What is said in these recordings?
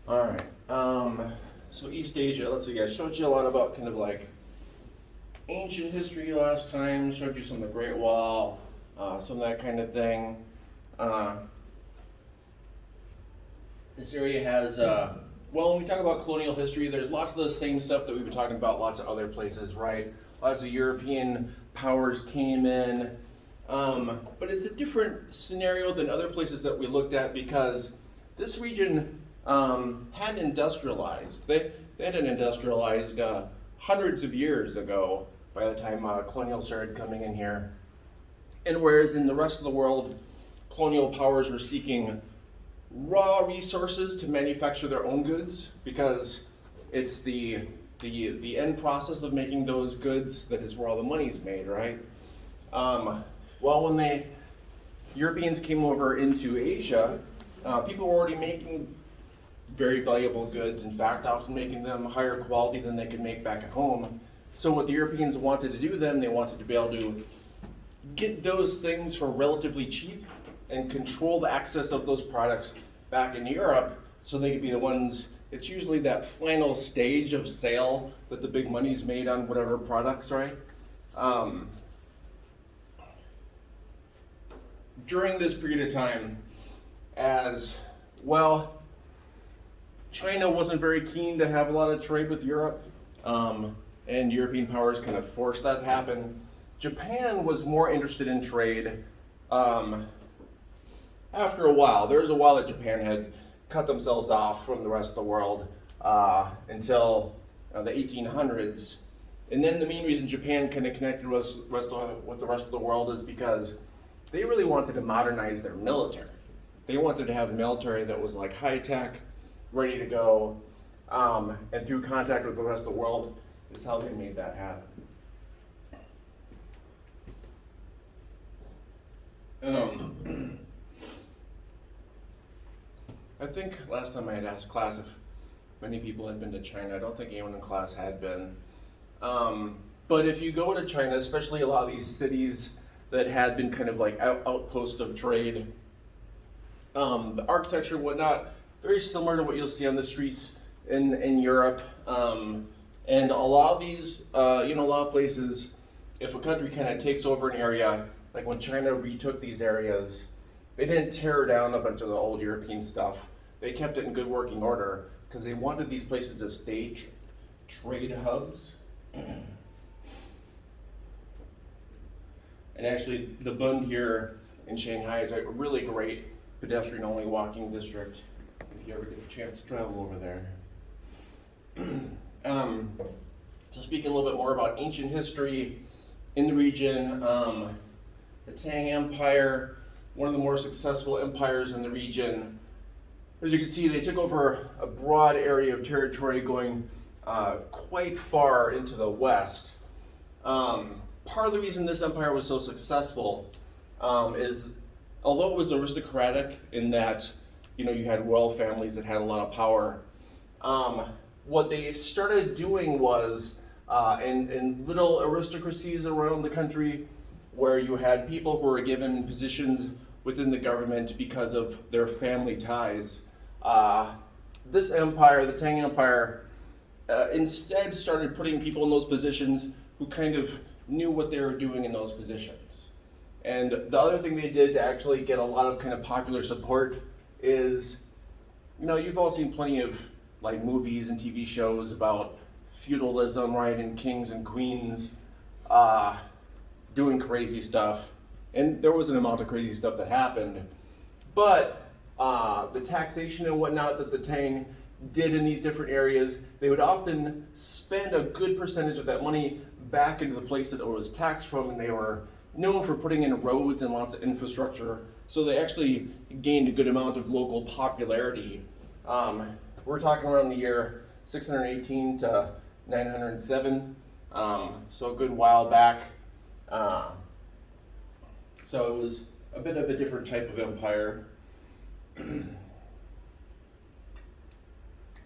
All right. So East Asia. Let's see. I showed you a lot about kind of like ancient history last time. Showed you some of the Great Wall, some of that kind of thing. Uh, this area has. Well, when we talk about colonial history, there's lots of the same stuff that we've been talking about lots of other places, right? Lots of European powers came in, but it's a different scenario than other places that we looked at because this region had industrialized. They had industrialized hundreds of years ago by the time colonials started coming in here. And whereas in the rest of the world, colonial powers were seeking raw resources to manufacture their own goods because it's the end process of making those goods that is where all the money's made, right? Well, when the Europeans came over into Asia, people were already making very valuable goods, in fact, often making them higher quality than they could make back at home. So what the Europeans wanted to do then, they wanted to be able to get those things for relatively cheap and control the access of those products back in Europe so they could be the ones, it's usually that final stage of sale that the big money's made on whatever products, right? During this period of time, as well, China wasn't very keen to have a lot of trade with Europe, and European powers kind of forced that to happen. Japan was more interested in trade after a while. There was a while that Japan had cut themselves off from the rest of the world until the 1800s. And then the main reason Japan kind of connected with the rest of the world is because they really wanted to modernize their military. They wanted to have a military that was like high tech, ready to go, and through contact with the rest of the world is how they made that happen. I think last time I had asked class if many people had been to China. I don't think anyone in class had been. But if you go to China, especially a lot of these cities that had been kind of like outposts of trade, the architecture and whatnot, very similar to what you'll see on the streets in Europe. And a lot of these, a lot of places, if a country kind of takes over an area, like when China retook these areas, they didn't tear down a bunch of the old European stuff. They kept it in good working order because they wanted these places to stay trade hubs. And actually, the Bund here in Shanghai is a really great pedestrian-only walking district if you ever get a chance to travel over there. So speaking a little bit more about ancient history in the region, the Tang Empire, one of the more successful empires in the region. As you can see, they took over a broad area of territory going quite far into the west. Part of the reason this empire was so successful is, although it was aristocratic in that, you had royal families that had a lot of power, what they started doing was, in little aristocracies around the country, where you had people who were given positions within the government because of their family ties. This empire, the Tang Empire, instead started putting people in those positions who kind of knew what they were doing in those positions. And the other thing they did to actually get a lot of kind of popular support is, you've all seen plenty of like movies and TV shows about feudalism, right, and kings and queens doing crazy stuff. And there was an amount of crazy stuff that happened. But the taxation and whatnot that the Tang did in these different areas, they would often spend a good percentage of that money back into the place that it was taxed from, and they were known for putting in roads and lots of infrastructure. So they actually gained a good amount of local popularity. We're talking around the year 618 to 907, so a good while back. So it was a bit of a different type of empire.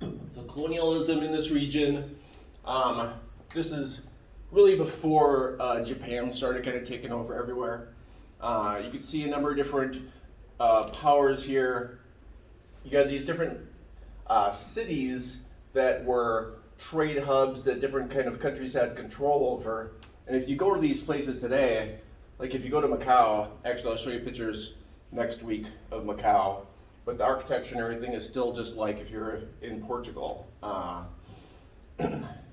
So colonialism in this region, this is really before Japan started kind of taking over everywhere. You can see a number of different powers here. You got these different cities that were trade hubs that different kind of countries had control over. And if you go to these places today, like if you go to Macau, actually I'll show you pictures next week of Macau, but the architecture and everything is still just like if you're in Portugal.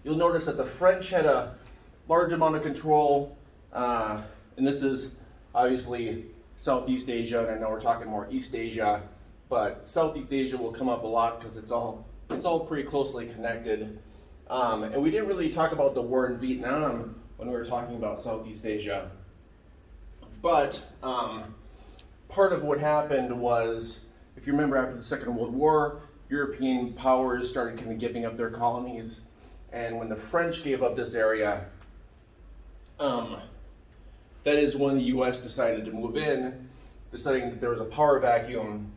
You'll notice that the French had a large amount of control, and this is obviously Southeast Asia, and I know we're talking more East Asia, but Southeast Asia will come up a lot because it's all pretty closely connected. And we didn't really talk about the war in Vietnam when we were talking about Southeast Asia. But part of what happened was, if you remember after the Second World War, European powers started kind of giving up their colonies. And when the French gave up this area, that is when the US decided to move in, deciding that there was a power vacuum.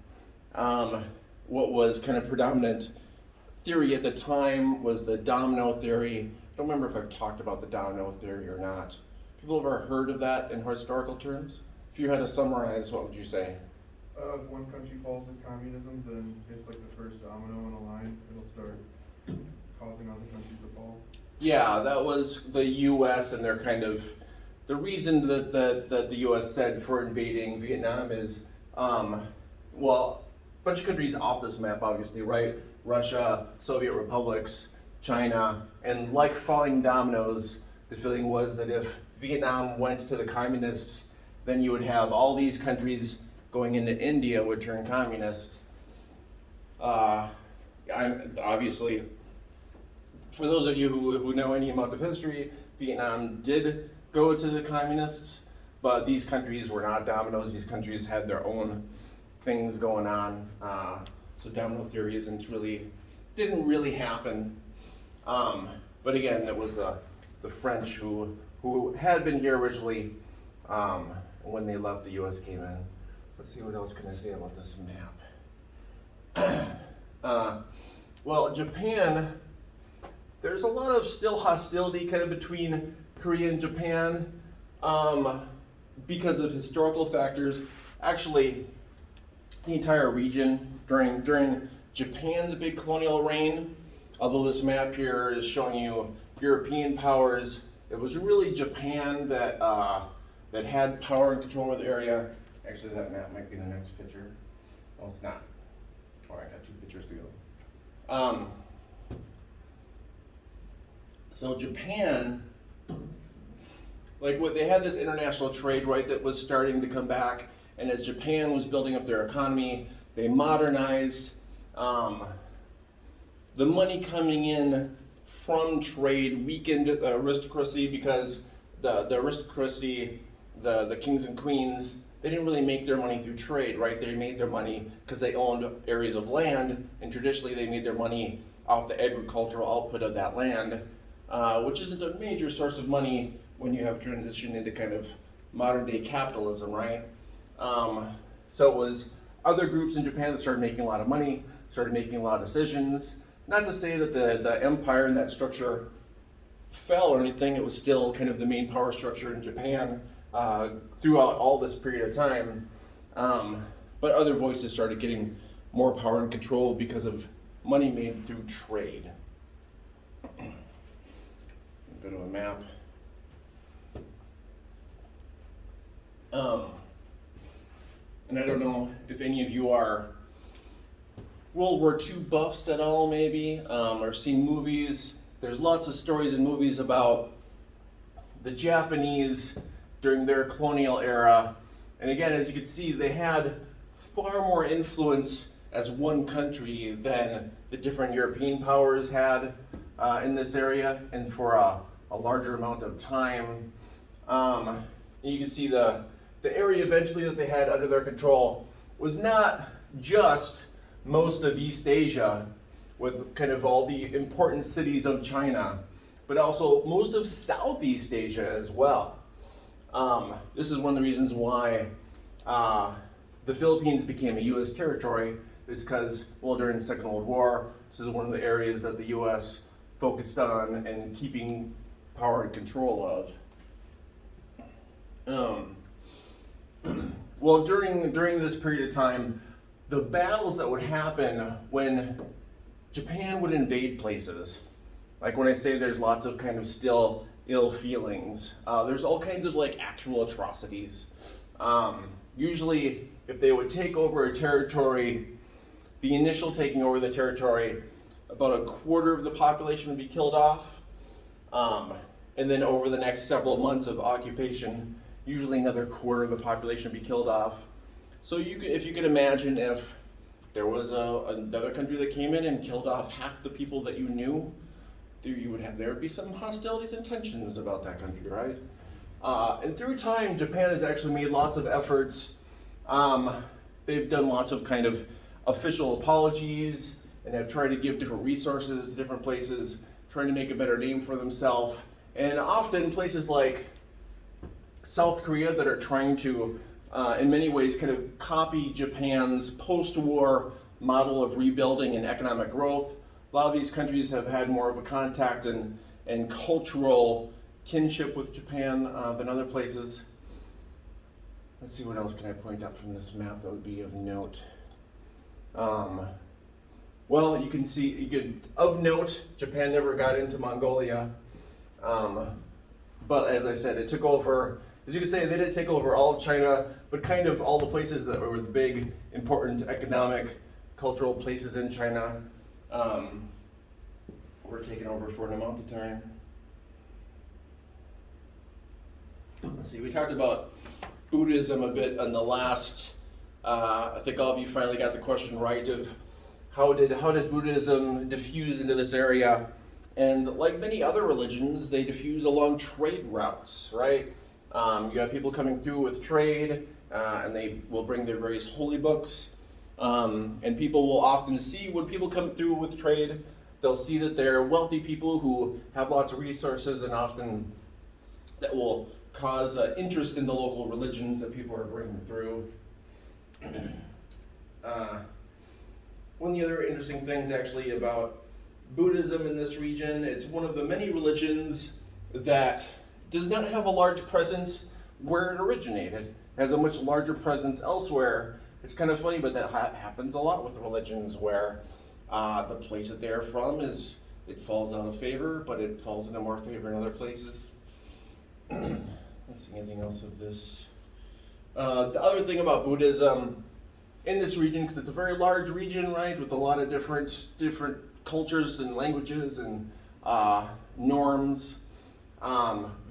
What was kind of predominant theory at the time was the domino theory. I don't remember if I've talked about the domino theory or not. People ever heard of that in historical terms? If you had to summarize, what would you say? If one country falls to communism, then it's like the first domino in a line. It'll start causing other countries to fall. Yeah, that was the U.S. and their kind of, the reason that the U.S. said for invading Vietnam is, well, a bunch of countries off this map, obviously, right? Russia, Soviet republics, China, and like falling dominoes, the feeling was that if Vietnam went to the communists, then you would have all these countries going into India would turn communist. Obviously, for those of you who know any amount of history, Vietnam did go to the communists, but these countries were not dominoes. These countries had their own things going on. So domino theory didn't really happen. But again, it was the French who had been here originally. When they left, the U.S. came in. Let's see, what else can I say about this map? Well, Japan, there's a lot of still hostility kind of between Korea and Japan because of historical factors. Actually, the entire region during Japan's big colonial reign, although this map here is showing you European powers, it was really Japan that had power and control of the area. Actually, that map might be the next picture. No, it's not. All right, I got two pictures to go. So Japan, like what they had this international trade, right, that was starting to come back, and as Japan was building up their economy, they modernized. The money coming in from trade weakened aristocracy because the aristocracy, the kings and queens, they didn't really make their money through trade, right? They made their money because they owned areas of land, and traditionally they made their money off the agricultural output of that land, which isn't a major source of money when you have transitioned into kind of modern day capitalism, right? So it was other groups in Japan that started making a lot of money, started making a lot of decisions. Not to say that the empire and that structure fell or anything, it was still kind of the main power structure in Japan throughout all this period of time. But other voices started getting more power and control because of money made through trade. Go to a map. And I don't know if any of you are World War II buffs at all, maybe, or seen movies. There's lots of stories and movies about the Japanese during their colonial era. And again, as you can see, they had far more influence as one country than the different European powers had in this area, and for a larger amount of time. You can see the area eventually that they had under their control was not just most of East Asia with kind of all the important cities of China, but also most of Southeast Asia as well. This is one of the reasons why the Philippines became a U.S. territory, is because, well, during the Second World War, this is one of the areas that the U.S. focused on and keeping power and control of. Well, during this period of time, the battles that would happen when Japan would invade places. Like when I say there's lots of kind of still ill feelings, there's all kinds of like actual atrocities. Usually, if they would take over a territory, the initial taking over the territory, about a quarter of the population would be killed off. And then over the next several months of occupation, usually another quarter of the population would be killed off. So if you could imagine if there was another country that came in and killed off half the people that you knew, there would be some hostilities and tensions about that country, right? And through time, Japan has actually made lots of efforts. They've done lots of kind of official apologies and have tried to give different resources to different places, trying to make a better name for themselves. And often places like South Korea that are trying to, in many ways, kind of copy Japan's post-war model of rebuilding and economic growth. A lot of these countries have had more of a contact and cultural kinship with Japan than other places. Let's see, what else can I point out from this map that would be of note? Well, you can see, of note, Japan never got into Mongolia. But as I said, it took over, as you can say, they didn't take over all of China, but kind of all the places that were the big, important economic, cultural places in China were taken over for an amount of time. Let's see, we talked about Buddhism a bit on the last, I think all of you finally got the question right of how did Buddhism diffuse into this area? And like many other religions, they diffuse along trade routes, right? You have people coming through with trade, and they will bring their various holy books. And people will often see when people come through with trade, they'll see that they're wealthy people who have lots of resources, and often that will cause interest in the local religions that people are bringing through. One of the other interesting things actually about Buddhism in this region, it's one of the many religions that does not have a large presence where it originated. It has a much larger presence elsewhere. It's kind of funny, but that happens a lot with religions where the place that they're from it falls out of favor, but it falls into more favor in other places. Let's see, anything else of this? The other thing about Buddhism in this region, because it's a very large region, right, with a lot of different cultures and languages and norms.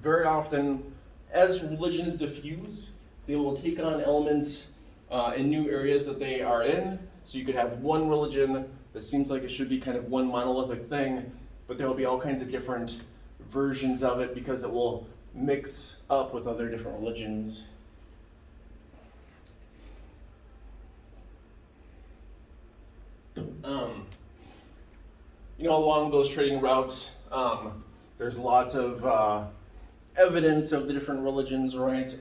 Very often, as religions diffuse, they will take on elements in new areas that they are in. So you could have one religion that seems like it should be kind of one monolithic thing, but there will be all kinds of different versions of it because it will mix up with other different religions. Along those trading routes, there's lots of evidence of the different religions, right?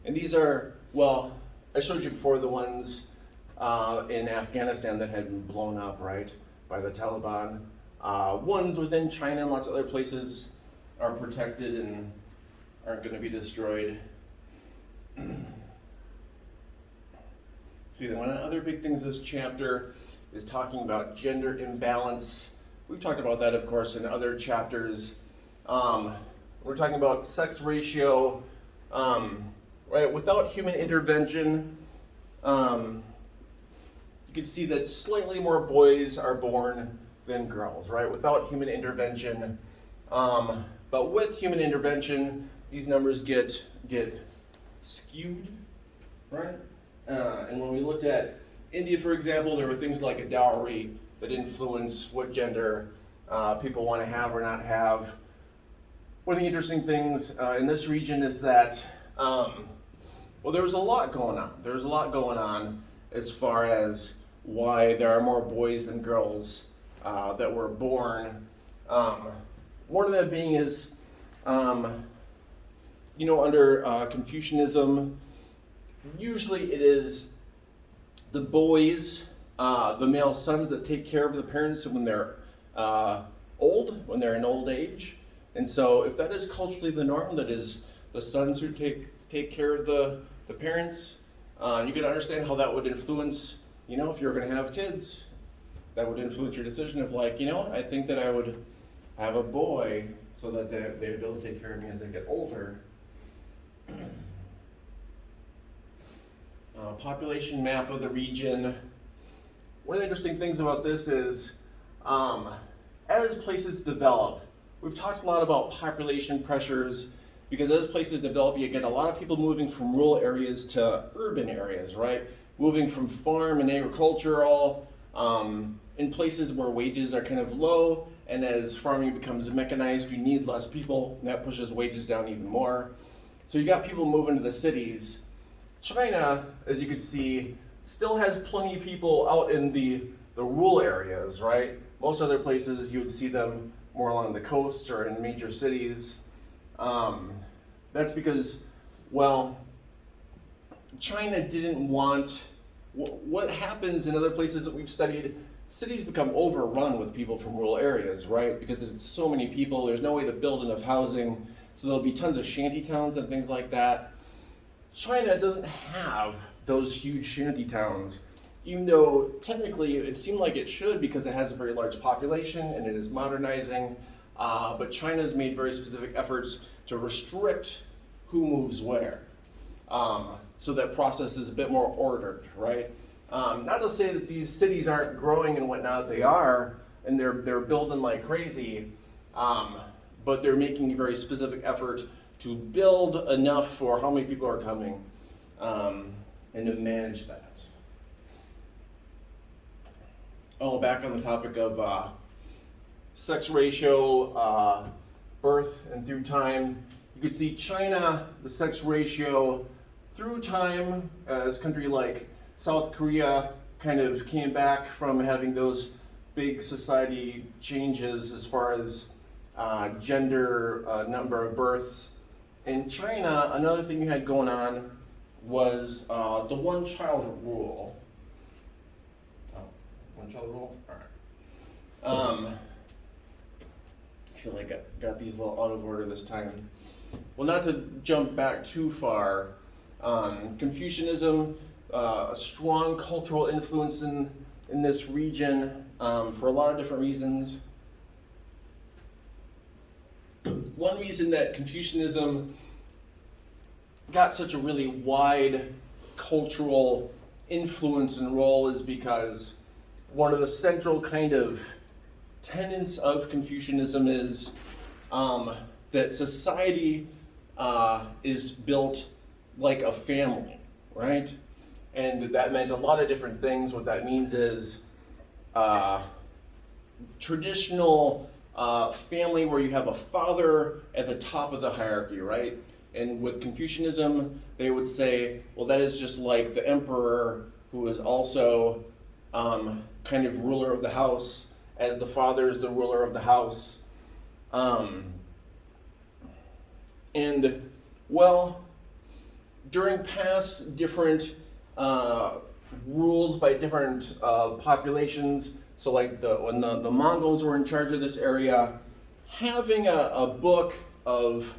And these are, well, I showed you before the ones in Afghanistan that had been blown up, right, by the Taliban. Ones within China and lots of other places are protected and aren't going to be destroyed. See, one of the other big things this chapter is talking about gender imbalance. We've talked about that, of course, in other chapters. We're talking about sex ratio, right? Without human intervention, you can see that slightly more boys are born than girls, right? Without human intervention. But with human intervention, these numbers get skewed, right? And when we looked at India, for example, there were things like a dowry that influence what gender people want to have or not have. One of the interesting things in this region is that, there was a lot going on. There's a lot going on as far as why there are more boys than girls that were born. One of them being is, under Confucianism, usually it is the boys, the male sons that take care of the parents when they're old, when they're in old age. And so if that is culturally the norm, that is the sons who take care of the parents, you can understand how that would influence, if you're going to have kids. that would influence your decision of like, you know what, I think that I would have a boy so that they'd be able to take care of me as I get older. Population map of the region. One of the interesting things about this is, as places develop, we've talked a lot about population pressures, because as places develop, you get a lot of people moving from rural areas to urban areas, right? Moving from farm and agricultural, in places where wages are kind of low, and as farming becomes mechanized, you need less people, and that pushes wages down even more. So you got people moving to the cities. China, as you can see, still has plenty of people out in the rural areas, right? Most other places you would see them more along the coast or in major cities. That's because, well, China didn't want, what happens in other places that we've studied, cities become overrun with people from rural areas, right? Because there's so many people, there's no way to build enough housing, so there'll be tons of shanty towns and things like that. China doesn't have those huge shanty towns, even though technically it seemed like it should because it has a very large population and it is modernizing, but China's made very specific efforts to restrict who moves where, so that process is a bit more ordered, right? Not to say that these cities aren't growing and whatnot, they are, and they're building like crazy, but they're making a very specific effort to build enough for how many people are coming, and to manage that. Oh, back on the topic of sex ratio, birth and through time, you could see China, the sex ratio through time, as a country like South Korea kind of came back from having those big society changes as far as gender, number of births. In China, another thing you had going on was the one-child rule. Oh, one-child rule? All right. I feel like I got these a little out of order this time. Well, not to jump back too far, Confucianism, a strong cultural influence in this region for a lot of different reasons. One reason that Confucianism got such a really wide cultural influence and role is because one of the central kind of tenets of Confucianism is that society is built like a family, right? And that meant a lot of different things. What that means is traditional family where you have a father at the top of the hierarchy, right? And with Confucianism, they would say, well, that is just like the emperor who is also kind of ruler of the house, as the father is the ruler of the house. And, well, during past different rules by different populations, so like when the Mongols were in charge of this area, having a book of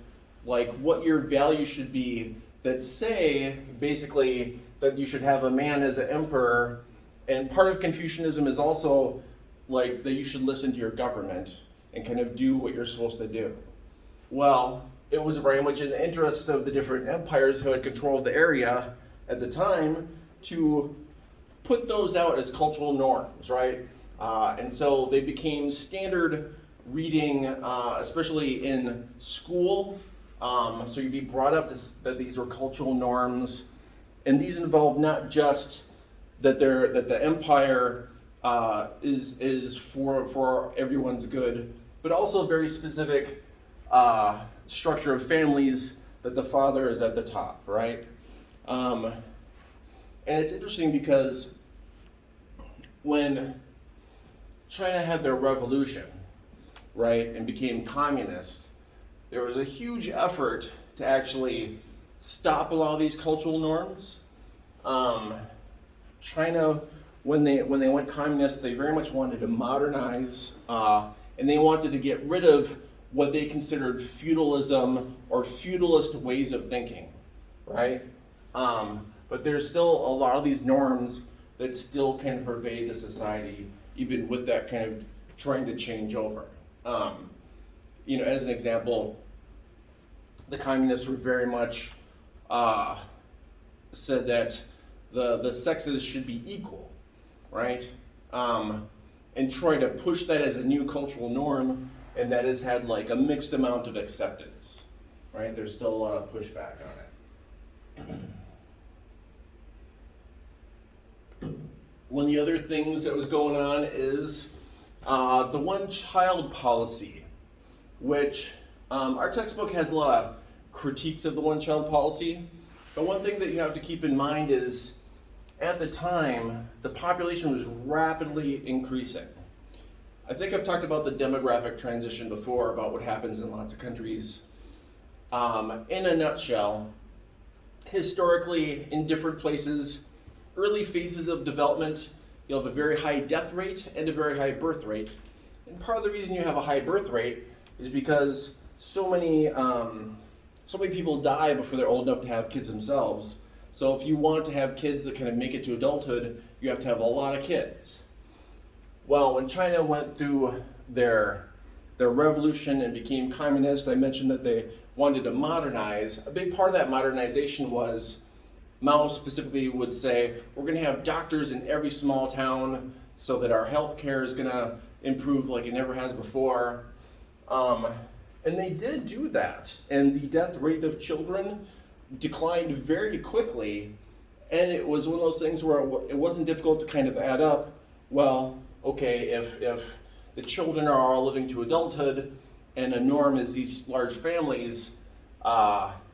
like what your values should be that say basically that you should have a man as an emperor, and part of Confucianism is also like that you should listen to your government and kind of do what you're supposed to do. Well, it was very much in the interest of the different empires who had control of the area at the time to put those out as cultural norms, right? And so they became standard reading, especially in school. So you'd be brought up that these were cultural norms, and these involve not just that the empire is for everyone's good, but also a very specific structure of families that the father is at the top, right? And it's interesting because when China had their revolution, right, and became communist, there was a huge effort to actually stop a lot of these cultural norms. China, when they went communist, they very much wanted to modernize, and they wanted to get rid of what they considered feudalism or feudalist ways of thinking, right? But there's still a lot of these norms that still can pervade the society even with that kind of trying to change over. As an example, the communists were very much said that the sexes should be equal, right? And try to push that as a new cultural norm, and that has had like a mixed amount of acceptance, right? There's still a lot of pushback on it. One of the other things that was going on is the one-child policy, which our textbook has a lot of critiques of the one-child policy. But one thing that you have to keep in mind is, at the time, the population was rapidly increasing. I think I've talked about the demographic transition before, about what happens in lots of countries. In a nutshell, historically, in different places, early phases of development, you'll have a very high death rate and a very high birth rate. And part of the reason you have a high birth rate is because so many people die before they're old enough to have kids themselves. So if you want to have kids that kind of make it to adulthood, you have to have a lot of kids. Well, when China went through their revolution and became communist, I mentioned that they wanted to modernize. A big part of that modernization was, Mao specifically would say, we're going to have doctors in every small town so that our healthcare is going to improve like it never has before. And they did do that. And the death rate of children declined very quickly. And it was one of those things where it wasn't difficult to kind of add up, well, okay, if the children are all living to adulthood and a norm is these large families,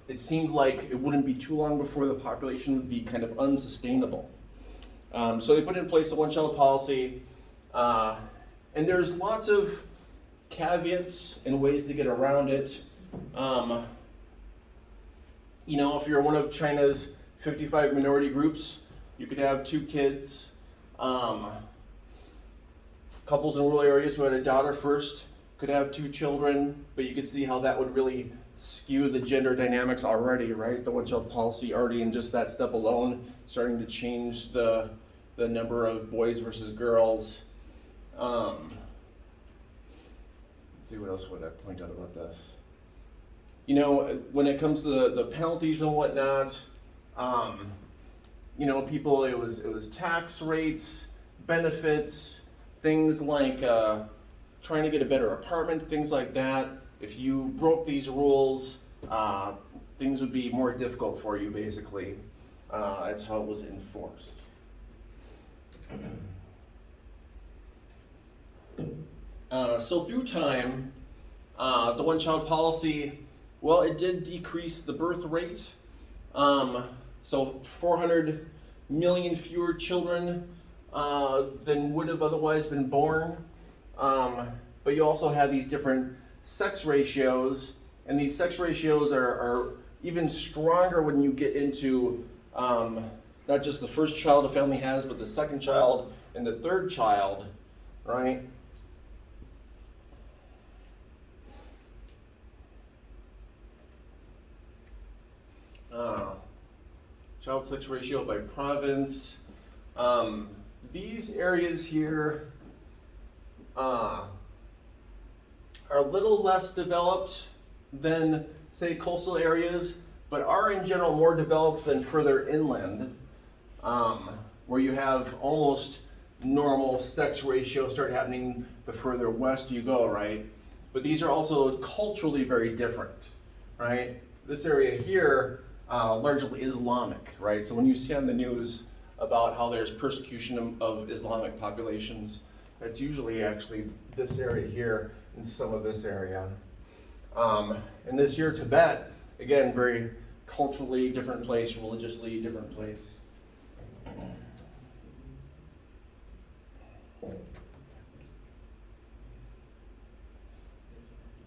it seemed like it wouldn't be too long before the population would be kind of unsustainable. So they put in place a one-child policy, and there's lots of caveats and ways to get around it. If you're one of China's 55 minority groups, you could have 2 kids. Couples in rural areas who had a daughter first could have 2 children, but you could see how that would really skew the gender dynamics already, right? The one-child policy already in just that step alone, starting to change the number of boys versus girls. Let's see, what else would I point out about this? When it comes to the penalties and whatnot, people, it was tax rates, benefits, things like trying to get a better apartment, things like that. If you broke these rules, things would be more difficult for you, basically. That's how it was enforced. So through time, the one-child policy, well, it did decrease the birth rate. So 400 million fewer children than would have otherwise been born. But you also have these different sex ratios, and these sex ratios are even stronger when you get into not just the first child a family has, but the second child and the third child, right? Child sex ratio by province. These areas here are a little less developed than, say, coastal areas, but are in general more developed than further inland, where you have almost normal sex ratio start happening the further west you go, right? But these are also culturally very different, right? This area here, largely Islamic, right? So when you see on the news about how there's persecution of Islamic populations, that's usually actually this area here and some of this area. And this here, Tibet, again, very culturally different place, religiously different place.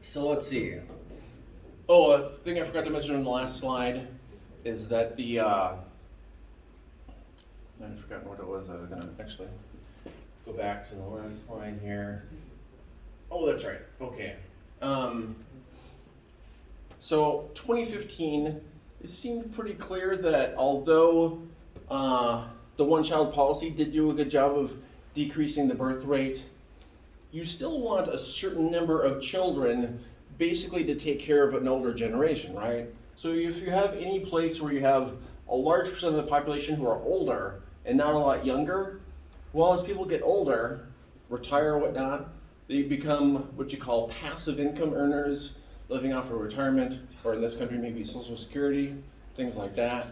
So let's see. Oh, a thing I forgot to mention on the last slide is that I've forgotten what it was. I was going to actually go back to the last slide here. Oh, that's right. Okay. So 2015, it seemed pretty clear that although the one-child policy did do a good job of decreasing the birth rate, you still want a certain number of children basically to take care of an older generation, right? So if you have any place where you have a large percent of the population who are older and not a lot younger, well, as people get older, retire or whatnot, they become what you call passive income earners, living off of retirement, or in this country maybe Social Security, things like that.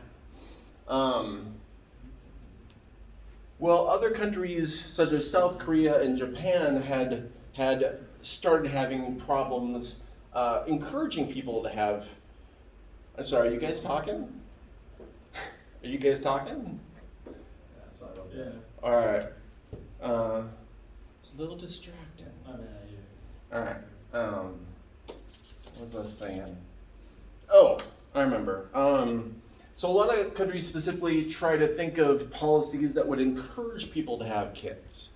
Well, other countries such as South Korea and Japan had started having problems encouraging people to have. I'm sorry, are you guys talking? Are you guys talking? Yeah. All right. It's a little distracting. All right. What was I saying? Oh, I remember. So a lot of countries specifically try to think of policies that would encourage people to have kids.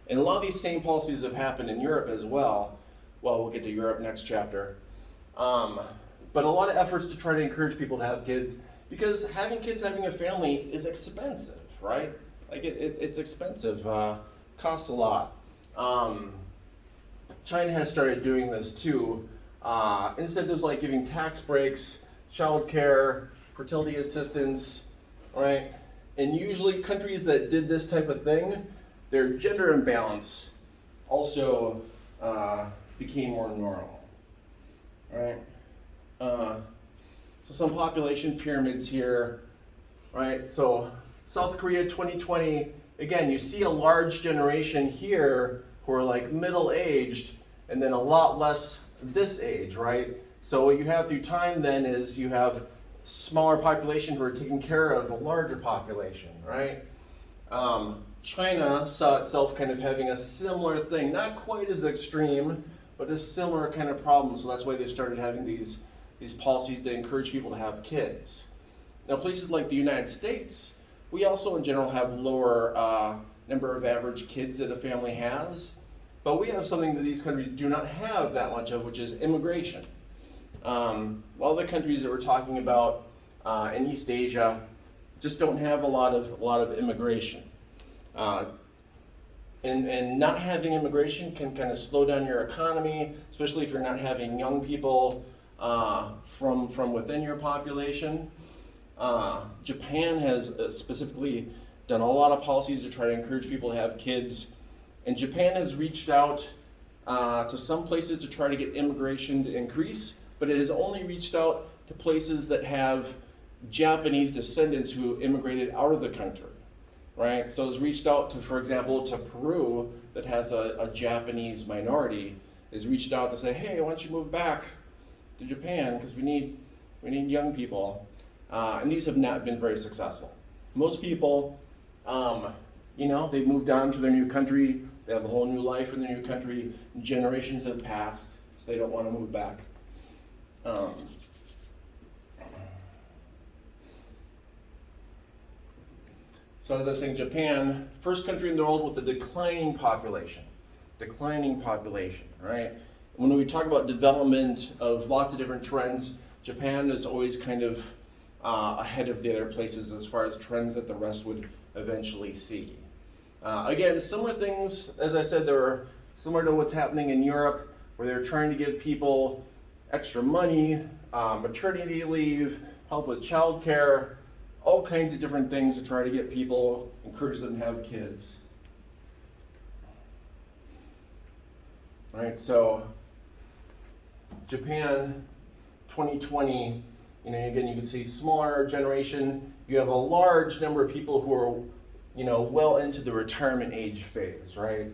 And a lot of these same policies have happened in Europe as well. Well, we'll get to Europe next chapter. But a lot of efforts to try to encourage people to have kids, because having kids, having a family is expensive, right? Like it's expensive, costs a lot. China has started doing this too. Incentives like giving tax breaks, childcare, fertility assistance, right? And usually countries that did this type of thing, their gender imbalance also became more normal, right? So some population pyramids here, right? So South Korea 2020, again, you see a large generation here who are like middle-aged, and then a lot less this age, right? So what you have through time then is you have smaller population who are taking care of a larger population, right? China saw itself kind of having a similar thing, not quite as extreme, but a similar kind of problem. So that's why they started having these policies to encourage people to have kids. Now, places like the United States, we also in general have lower number of average kids that a family has, but we have something that these countries do not have that much of, which is immigration. All the countries that we're talking about in East Asia just don't have a lot of immigration. And not having immigration can kind of slow down your economy, especially if you're not having young people from within your population. Japan has specifically done a lot of policies to try to encourage people to have kids. And Japan has reached out to some places to try to get immigration to increase, but it has only reached out to places that have Japanese descendants who immigrated out of the country, right? So it's reached out to, for example, to Peru that has a Japanese minority, has reached out to say, hey, why don't you move back to Japan, because we need young people. And these have not been very successful. Most people, they've moved on to their new country, they have a whole new life in their new country, generations have passed, so they don't want to move back. So as I was saying, Japan, first country in the world with a declining population, right? When we talk about development of lots of different trends, Japan is always kind of ahead of the other places as far as trends that the rest would eventually see. Again, similar things, as I said, they're similar to what's happening in Europe, where they're trying to give people extra money, maternity leave, help with childcare, all kinds of different things to try to get people, encourage them to have kids. Right, so Japan 2020, again, you can see smaller generation. You have a large number of people who are, well into the retirement age phase, right?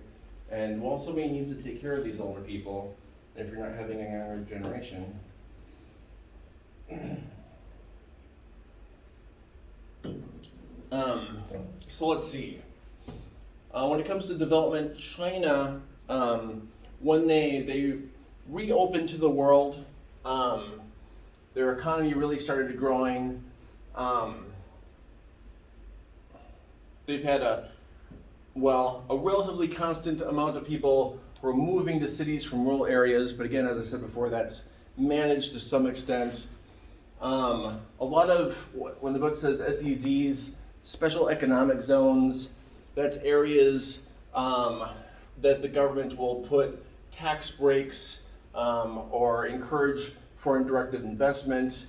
And well, somebody needs to take care of these older people if you're not having a younger generation. So let's see. When it comes to development, China, when they reopened to the world, their economy really started growing. They've had a relatively constant amount of people who are moving to cities from rural areas, but again, as I said before, that's managed to some extent. A lot of, when the book says SEZs, special economic zones, that's areas that the government will put tax breaks or encourage foreign directed investment.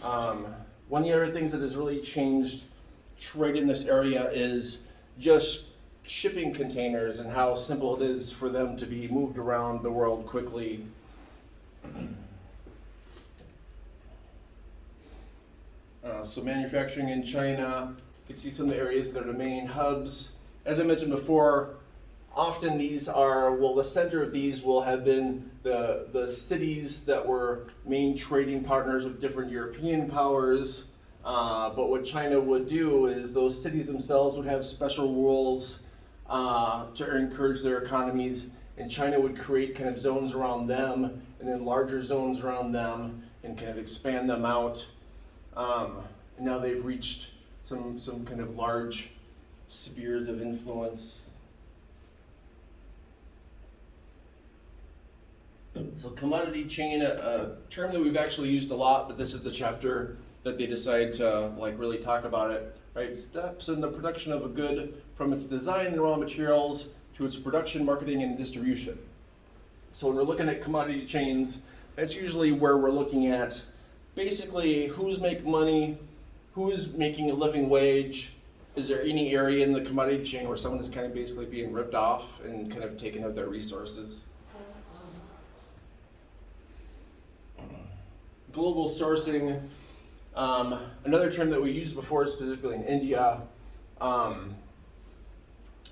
One of the other things that has really changed trade in this area is just shipping containers and how simple it is for them to be moved around the world quickly. So manufacturing in China, you can see some of the areas that are the main hubs. As I mentioned before, often these are, well, the center of these will have been the cities that were main trading partners with different European powers. But what China would do is those cities themselves would have special rules to encourage their economies, and China would create kind of zones around them and then larger zones around them and kind of expand them out. And now they've reached some kind of large spheres of influence. So commodity chain, a term that we've actually used a lot, but this is the chapter that they decide to like really talk about it, right? Steps in the production of a good from its design and raw materials to its production, marketing, and distribution. So when we're looking at commodity chains, that's usually where we're looking at basically who's making money, who's making a living wage. Is there any area in the commodity chain where someone is kind of basically being ripped off and kind of taking out their resources? Global sourcing, another term that we used before, specifically in India,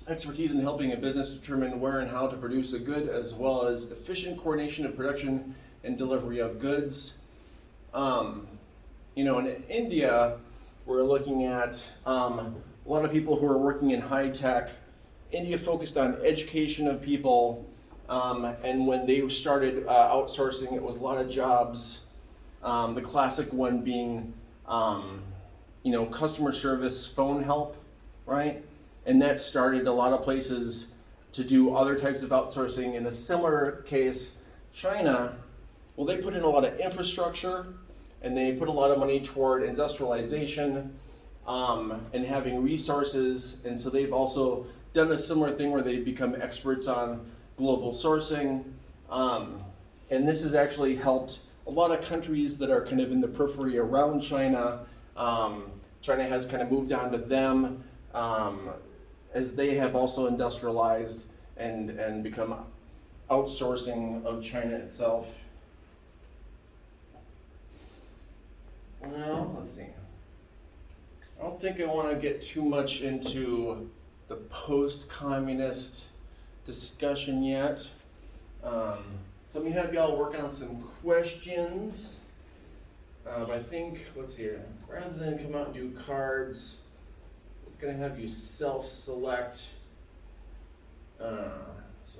expertise in helping a business determine where and how to produce a good, as well as efficient coordination of production and delivery of goods. In India, we're looking at a lot of people who are working in high tech. India focused on education of people, and when they started outsourcing, it was a lot of jobs. The classic one being, customer service, phone help, right? And that started a lot of places to do other types of outsourcing. In a similar case, China, well, they put in a lot of infrastructure and they put a lot of money toward industrialization and having resources. And so they've also done a similar thing where they've become experts on global sourcing. And this has actually helped a lot of countries that are kind of in the periphery around China. China has kind of moved on to them as they have also industrialized and become outsourcing of China itself. Well, let's see. I don't think I want to get too much into the post-communist discussion yet. So let me have y'all work on some questions. I think, let's see here, rather than come out and do cards, it's going to have you self-select. Let's see.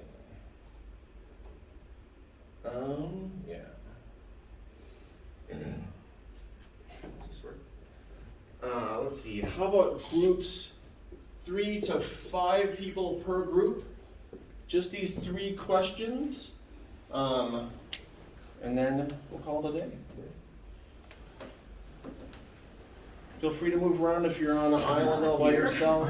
Yeah. Does this work? Let's see, how about groups 3 to 5 people per group? Just these 3 questions. And then we'll call it a day. Feel free to move around if you're on an island all by yourself.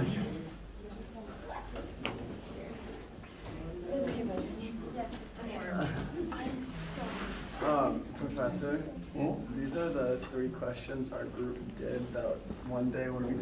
Professor, these are the 3 questions our group did that one day when we did